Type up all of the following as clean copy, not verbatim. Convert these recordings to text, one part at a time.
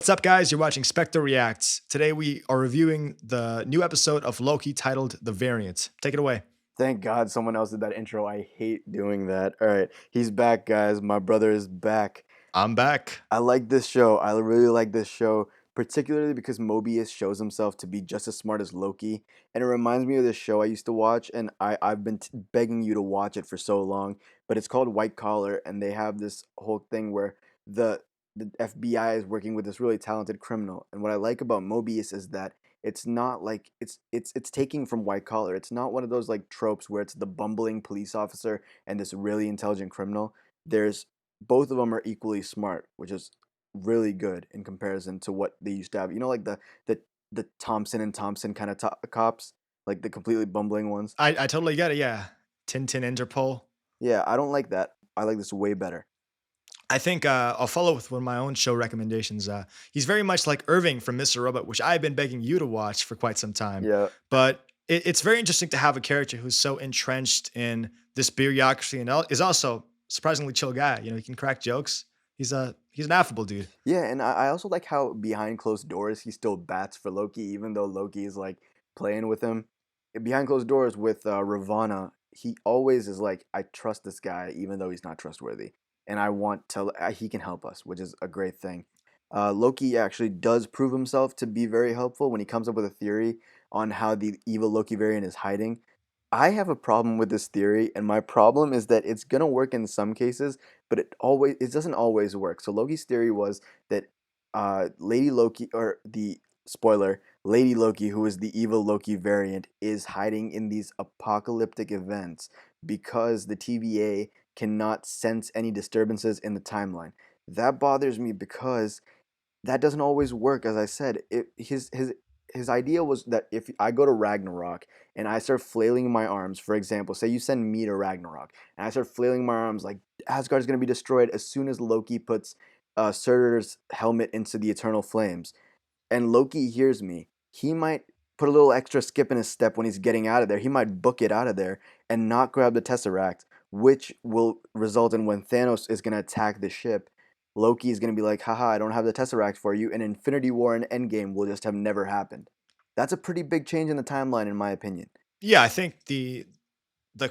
What's up, guys? You're watching Spectre Reacts. Today we are reviewing the new episode of Loki titled The Variant. Take it away. Thank God someone else did that intro. I hate doing that. All right, he's back, guys. My brother is back. I'm back. I like this show. I really like this show, particularly because Mobius shows himself to be just as smart as Loki. And it reminds me of this show I used to watch, and I've been begging you to watch it for so long. But it's called White Collar, and they have this whole thing where the the FBI is working with this really talented criminal. And what I like about Mobius is that it's not like it's taking from White Collar. It's not one of those like tropes where it's the bumbling police officer and this really intelligent criminal. There's both of them are equally smart, which is really good in comparison to what they used to have. You know, like the Thompson and Thompson kind of cops, like the completely bumbling ones. I totally get it. Yeah. Tintin Interpol. Yeah, I don't like that. I like this way better. I think I'll follow with one of my own show recommendations. He's very much like Irving from Mr. Robot, which I've been begging you to watch for quite some time. Yeah, But it's very interesting to have a character who's so entrenched in this bureaucracy and is also surprisingly chill guy. You know, he can crack jokes. He's an affable dude. yeah, and I also like how behind closed doors he still bats for Loki, even though Loki is like playing with him. Behind closed doors with Ravana, he always is like, I trust this guy, even though he's not trustworthy, and I want to. He can help us, which is a great thing. Loki actually does prove himself to be very helpful when he comes up with a theory on how the evil Loki variant is hiding. I have a problem with this theory, and my problem is that it's gonna work in some cases, but it doesn't always work. So Loki's theory was that Lady Loki, or the spoiler, Lady Loki, who is the evil Loki variant, is hiding in these apocalyptic events because the TVA cannot sense any disturbances in the timeline. That bothers me because that doesn't always work. As I said, his idea was that if I go to Ragnarok and I start flailing my arms, for example, say you send me to Ragnarok and I start flailing my arms like Asgard's gonna be destroyed as soon as Loki puts Surtur's helmet into the eternal flames, and Loki hears me, he might put a little extra skip in his step when he's getting out of there. He might book it out of there and not grab the Tesseract, which will result in when Thanos is going to attack the ship, Loki is going to be like, haha, I don't have the Tesseract for you, and Infinity War and Endgame will just have never happened. That's a pretty big change in the timeline, in my opinion. Yeah, I think the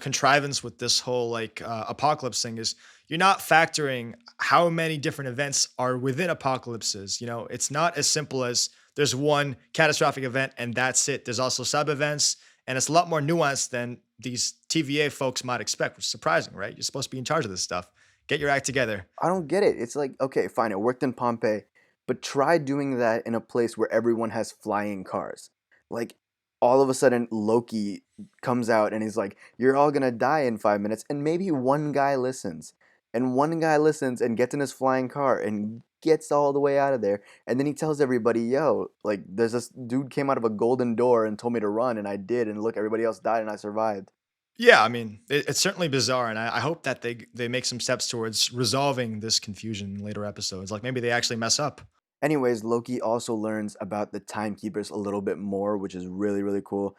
contrivance with this whole like apocalypse thing is you're not factoring how many different events are within apocalypses. You know, it's not as simple as there's one catastrophic event and that's it. There's also sub events, and it's a lot more nuanced than these TVA folks might expect, which is surprising, right? You're supposed to be in charge of this stuff. Get your act together. I don't get it. It's like, okay, fine, it worked in Pompeii, but try doing that in a place where everyone has flying cars. Like, all of a sudden, Loki comes out and he's like, you're all gonna die in 5 minutes, and maybe one guy listens. And one guy listens and gets in his flying car and gets all the way out of there. And then he tells everybody, yo, like, there's this dude came out of a golden door and told me to run, and I did, and look, everybody else died and I survived. Yeah, I mean, it's certainly bizarre, and I hope that they make some steps towards resolving this confusion in later episodes. Like maybe they actually mess up. Anyways, Loki also learns about the timekeepers a little bit more, which is really, really cool.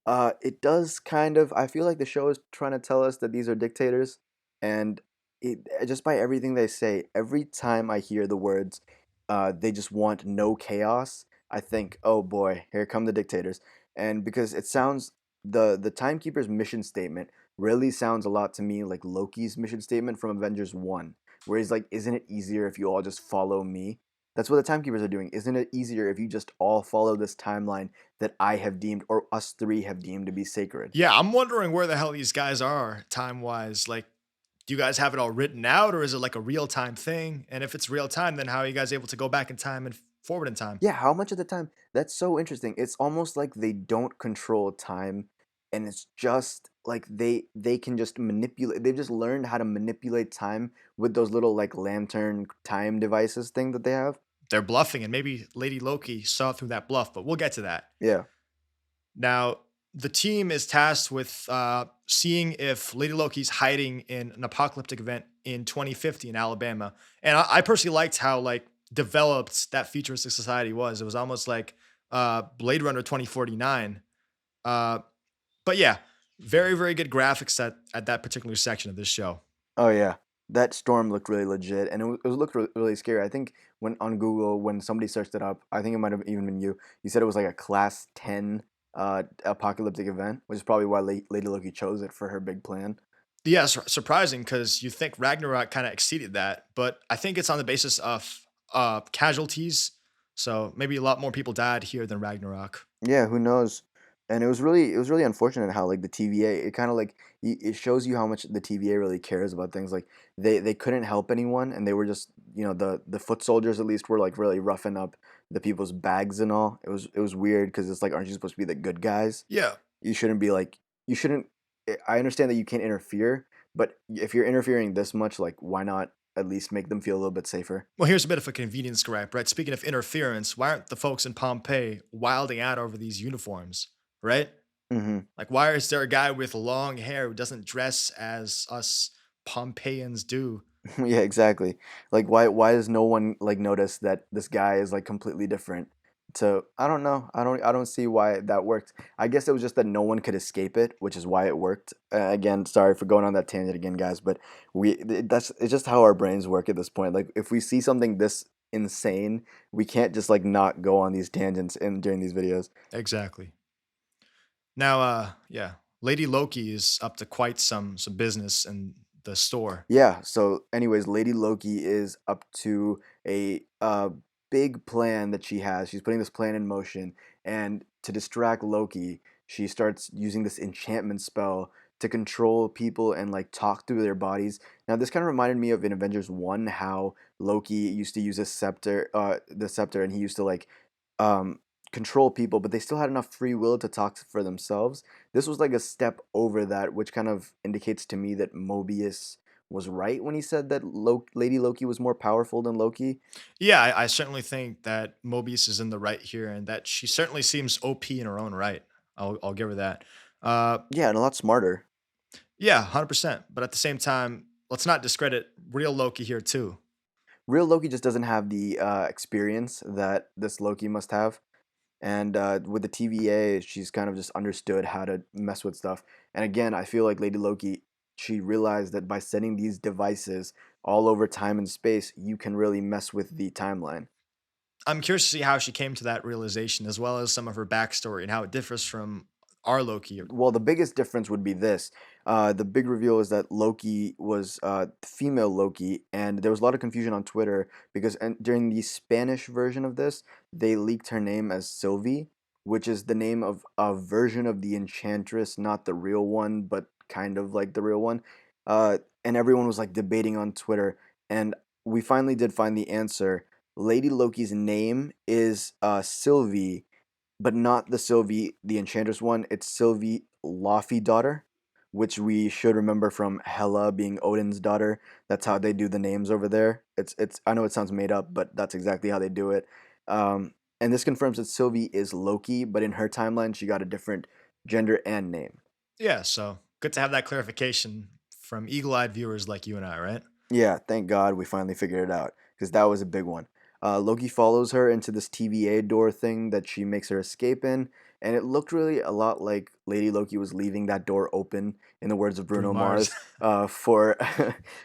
It does kind of, I feel like the show is trying to tell us that these are dictators, and just by everything they say, every time I hear the words, they just want no chaos, I think, oh boy, here come the dictators. And because it sounds, the timekeepers' mission statement really sounds a lot to me like Loki's mission statement from Avengers 1, where he's like, isn't it easier if you all just follow me? That's what the timekeepers are doing. Isn't it easier if you just all follow this timeline that I have deemed, or us three have deemed, to be sacred? Yeah, I'm wondering where the hell these guys are time wise. Like, do you guys have it all written out, or is it like a real time thing? And if it's real time, then how are you guys able to go back in time and forward in time? Yeah, how much of the time? That's so interesting. It's almost like they don't control time, and it's just like they can just manipulate. They've just learned how to manipulate time with those little like lantern time devices thing that they have. They're bluffing, and maybe Lady Loki saw through that bluff, but we'll get to that. Yeah. Now, the team is tasked with seeing if Lady Loki's hiding in an apocalyptic event in 2050 in Alabama. And I personally liked how like developed that futuristic society was. It was almost like Blade Runner 2049. Uh, but yeah, very, very good graphics at that particular section of this show. Oh yeah. That storm looked really legit, and it looked really scary. I think when on Google, when somebody searched it up, I think it might have even been you. You said it was like a class 10 apocalyptic event, which is probably why Lady Loki chose it for her big plan. Yeah, surprising because you think Ragnarok kind of exceeded that, but I think it's on the basis of casualties. So maybe a lot more people died here than Ragnarok. Yeah, who knows? And it was really unfortunate how like the TVA, it kind of like it shows you how much the TVA really cares about things. Like they couldn't help anyone, and they were just, the foot soldiers at least were like really roughing up the people's bags and all. It was weird because it's like, aren't you supposed to be the good guys? Yeah. You shouldn't be like you shouldn't. I understand that you can't interfere, but if you're interfering this much, like why not at least make them feel a little bit safer? Well, here's a bit of a convenience gripe, right? Speaking of interference, why aren't the folks in Pompeii wilding out over these uniforms, right? Hmm. Like, why is there a guy with long hair who doesn't dress as us Pompeians do? Yeah, exactly. Like why does no one like notice that this guy is like completely different? So I don't know. I don't see why that worked. I guess it was just that no one could escape it, which is why it worked. Again, sorry for going on that tangent again, guys, but that's it's just how our brains work at this point. Like if we see something this insane, we can't just like not go on these tangents in during these videos. Exactly. Now, yeah, Lady Loki is up to quite some business in the store. Yeah, so anyways, Lady Loki is up to a big plan that she has. She's putting this plan in motion, and to distract Loki, she starts using this enchantment spell to control people and like talk through their bodies. Now, this kind of reminded me of in Avengers 1 how Loki used to use a scepter, the scepter, and he used to like um control people, but they still had enough free will to talk for themselves. This was like a step over that, which kind of indicates to me that Mobius was right when he said that Lady Loki was more powerful than Loki. Yeah, I certainly think that Mobius is in the right here, and that she certainly seems OP in her own right. I'll give her that. Uh, Yeah, and a lot smarter. yeah, 100%. But at the same time, let's not discredit real Loki here too. Real Loki just doesn't have the experience that this Loki must have. And with the TVA, she's kind of just understood how to mess with stuff. And again, I feel like Lady Loki, she realized that by setting these devices all over time and space, you can really mess with the timeline. I'm curious to see how she came to that realization, as well as some of her backstory and how it differs from our Loki. Well, the biggest difference would be this. The big reveal is that Loki was female Loki, and there was a lot of confusion on Twitter because during the Spanish version of this, they leaked her name as Sylvie, which is the name of a version of the Enchantress, not the real one, but kind of like the real one. And everyone was like debating on Twitter, and we finally did find the answer. Lady Loki's name is Sylvie, but not the Sylvie, the Enchantress one. It's Sylvie Laufeydottir, which we should remember from Hela being Odin's daughter. That's how they do the names over there. It's. I know it sounds made up, but that's exactly how they do it. And this confirms that Sylvie is Loki, but in her timeline, she got a different gender and name. Yeah, so good to have that clarification from eagle-eyed viewers like you and I, right? Yeah, thank God we finally figured it out because that was a big one. Loki follows her into this TVA door thing that she makes her escape in, and it looked really a lot like Lady Loki was leaving that door open, in the words of Bruno Bruno Mars. Mars, for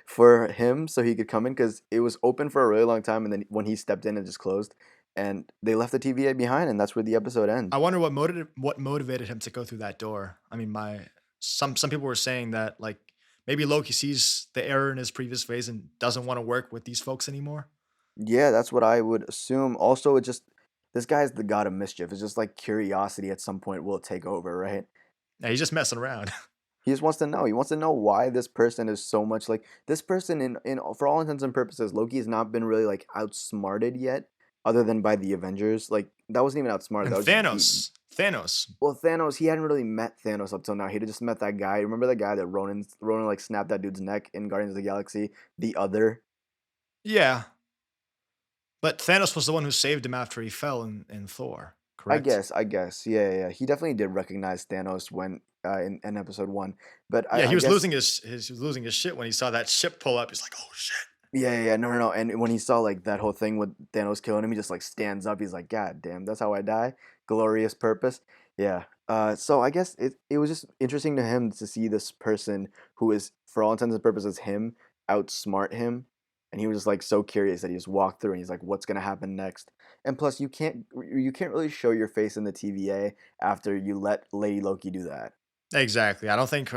for him so he could come in because it was open for a really long time, and then when he stepped in, it just closed, and they left the TVA behind, and that's where the episode I ends. wonder what motivated him to go through that door. I mean, my some people were saying that like maybe Loki sees the error in his previous phase and doesn't want to work with these folks anymore. Yeah, that's what I would assume. Also, it just this guy's the god of mischief. It's just like curiosity at some point will take over, right? Yeah, he's just messing around. He just wants to know. He wants to know why this person is so much like this person in for all intents and purposes, Loki has not been really like outsmarted yet, other than by the Avengers. Like that wasn't even outsmarted. And That was just beaten. Thanos. Well, Thanos, he hadn't really met Thanos up till now. He'd just met that guy. Remember that guy that Ronan like snapped that dude's neck in Guardians of the Galaxy? The other. Yeah, but Thanos was the one who saved him after he fell in Thor, correct? I guess. Yeah, yeah, yeah. He definitely did recognize Thanos when in episode one. But Yeah, he I was guess losing he was losing his shit when he saw that ship pull up. He's like, "Oh shit." yeah, yeah, yeah, no, no, no. And when he saw like that whole thing with Thanos killing him, he just like stands up. He's like, "God damn, that's how I die. Glorious purpose." Yeah. So I guess it was just interesting to him to see this person who is, for all intents and purposes, him outsmart him, and he was just like so curious that he just walked through and he's like, "What's gonna happen next?" And plus, you can't really show your face in the TVA after you let Lady Loki do that. Exactly. I don't think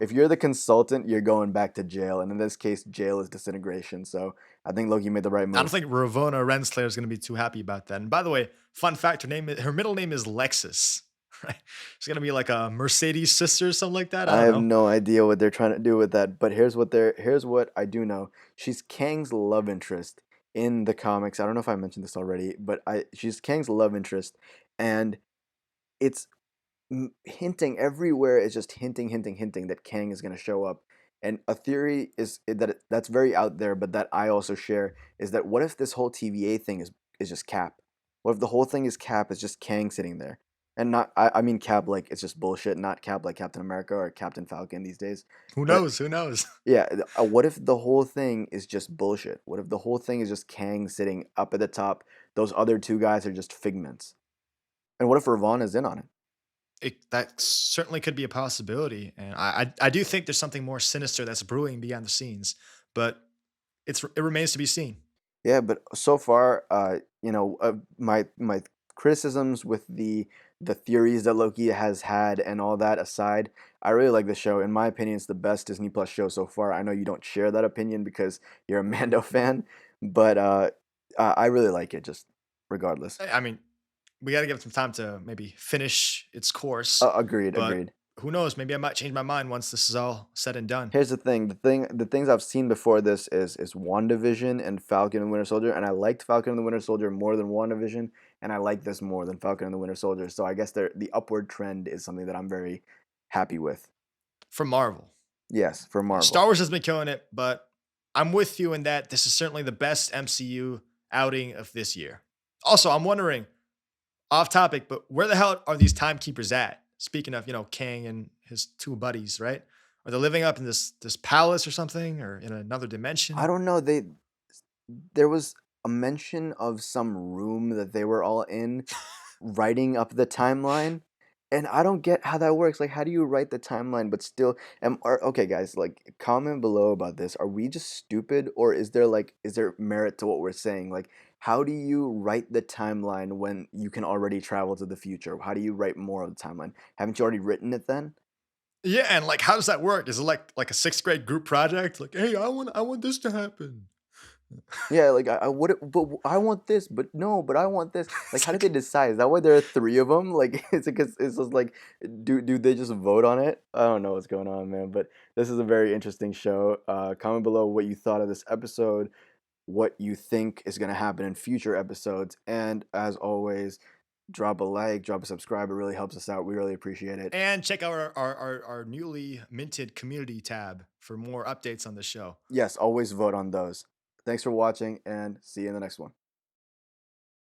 If you're the consultant, you're going back to jail, and in this case, jail is disintegration. So I think Loki made the right I don't move. think Ravonna Renslayer is going to be too happy about that. And by the way, fun fact: her middle name is Lexus. Right? It's going to be like a Mercedes sister or something like that. I I don't have know. no idea what they're trying to do with that, but here's what I do know. She's Kang's love interest in the comics. I don't know if I mentioned this already, but I she's Kang's love interest, and it's hinting everywhere. It's just hinting, hinting, hinting that Kang is going to show up. And a theory that's very out there, but that I also share is that what if this whole TVA thing is just Cap? What if the whole thing is Cap? Is just Kang sitting there, and not I mean Cap like it's just bullshit, not Cap like Captain America or Captain Falcon these days. Who But knows? Who knows? yeah, what if the whole thing is just bullshit? What if the whole thing is just Kang sitting up at the top? Those other two guys are just figments. And what if Ravon is in on it? That certainly could be a possibility, and I do think there's something more sinister that's brewing behind the scenes, but it remains to be seen. Yeah, but so far, my criticisms with the theories that Loki has had and all that aside, I really like the show. In my opinion, it's the best Disney Plus show so far. I know you don't share that opinion because you're a Mando fan, but I really like it. Just regardless. I mean, we got to give it some time to maybe finish its course, Agreed, but agreed. who knows? Maybe I might change my mind once this is all said and done. Here's the things I've seen before this is WandaVision and Falcon and Winter Soldier, and I liked Falcon and the Winter Soldier more than WandaVision, and I like this more than Falcon and the Winter Soldier. So I guess the upward trend is something that I'm very happy with. From Marvel. Yes, for Star Marvel. Wars has been killing it, but I'm with you in that this is certainly the best MCU outing of this year. Also, I'm wondering, off topic, but where the hell are these timekeepers at? Speaking of, Kang and his two buddies, right? Are they living up in this palace or something, or in another I dimension? don't know. There was a mention of some room that they were all in, writing up the timeline, and I don't get how that works. Like, how do you write the timeline but still okay, guys, like comment below about this. Are we just stupid or is there merit to what we're saying? Like, how do you write the timeline when you can already travel to the future? How do you write more of the timeline? Haven't you already written it then? Yeah, and like, how does that work? Is it like a sixth grade group project? Like, hey, I want this to happen. Yeah, like I would, but I want this, but no, but I want this. Like, It's how did they like, decide? Is that why there are three of them? Like, it's just like, do they just vote on it? I don't know what's going on, man. But this is a very interesting show. Comment below what you thought of this episode, what you think is gonna happen in future episodes, and as always, drop a like, drop a subscribe. It really helps us out. We really appreciate it. and check out our newly minted community tab for more updates on the show. Yes, always vote on those. Thanks for watching, and see you in the next one.